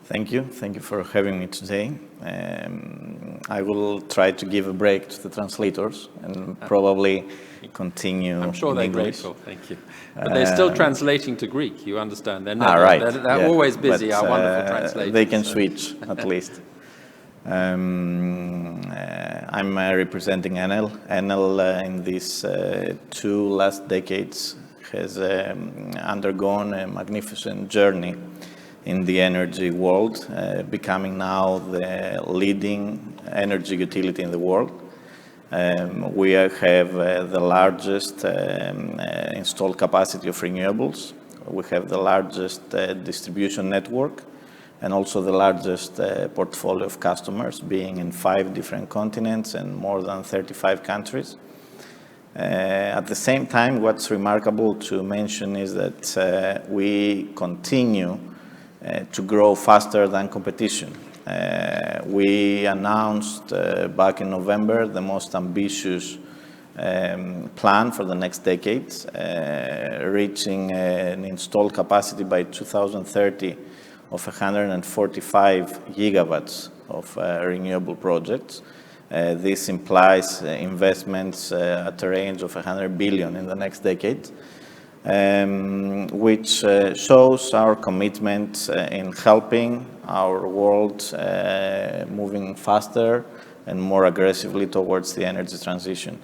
Thank you. Thank you for having me today. I will try to give a break to the translators and probably continue. I'm sure they're English. grateful. Thank you. But they're still translating to Greek. You understand? They're never, right. They're always busy. But, our wonderful translators. They can switch at least. I'm representing Enel. Enel in these 2 last decades has undergone a magnificent journey in the energy world, becoming now the leading energy utility in the world. We have the largest installed capacity of renewables. We have the largest distribution network and also the largest portfolio of customers, being in 5 different continents and more than 35 countries. At the same time, what's remarkable to mention is that we continue to grow faster than competition. We announced back in November the most ambitious plan for the next decade, reaching an installed capacity by 2030 of 145 gigawatts of renewable projects. This implies investments at a range of 100 billion in the next decade, which shows our commitment in helping our world moving faster and more aggressively towards the energy transition.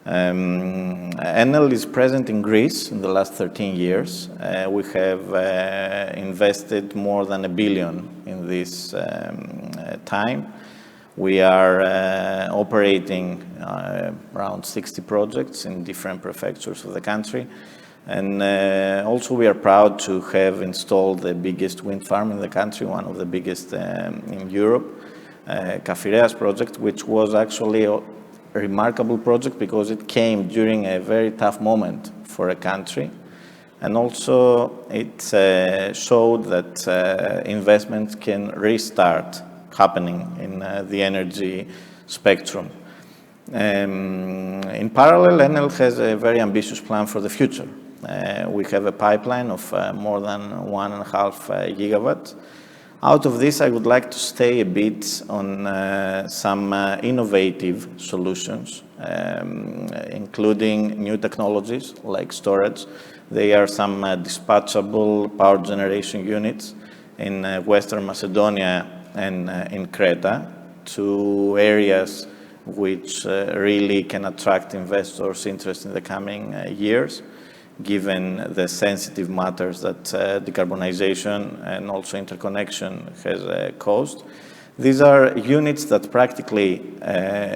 Enel is present in Greece in the last 13 years. We have invested more than 1 billion in this time. We are operating around 60 projects in different prefectures of the country. And also we are proud to have installed the biggest wind farm in the country, one of the biggest in Europe, Kafireas project, which was actually a remarkable project because it came during a very tough moment for a country. And also it showed that investments can restart happening in the energy spectrum. In parallel, Enel has a very ambitious plan for the future. We have a pipeline of more than 1.5 gigawatts. Out of this, I would like to stay a bit on some innovative solutions, including new technologies like storage. There are some dispatchable power generation units in Western Macedonia and in Crete, 2 areas which really can attract investors' interest in the coming years, given the sensitive matters that decarbonization and also interconnection has caused. These are units that practically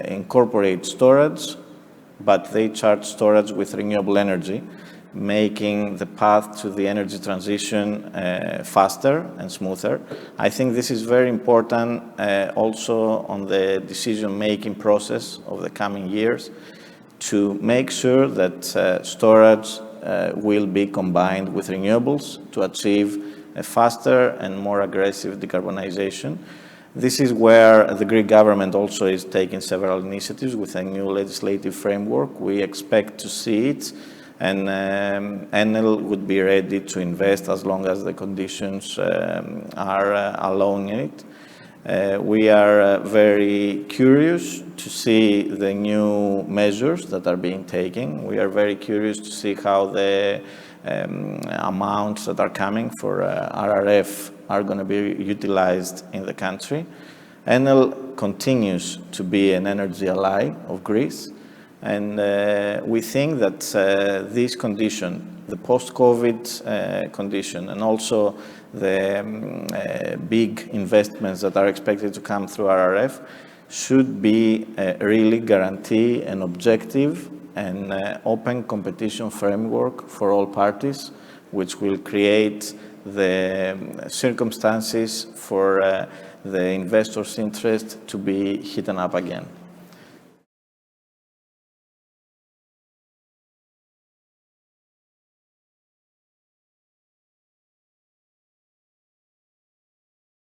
incorporate storage, but they charge storage with renewable energy, making the path to the energy transition faster and smoother. I think this is very important also on the decision-making process of the coming years to make sure that storage will be combined with renewables to achieve a faster and more aggressive decarbonization. This is where the Greek government also is taking several initiatives with a new legislative framework. We expect to see it, and Enel would be ready to invest as long as the conditions are allowing it. We are very curious to see the new measures that are being taken. We are very curious to see how the amounts that are coming for RRF are going to be utilized in the country. Enel continues to be an energy ally of Greece, and we think that this condition, the post-COVID condition, and also the big investments that are expected to come through RRF should be really guarantee an objective and open competition framework for all parties, which will create the circumstances for the investors' interest to be heated up again.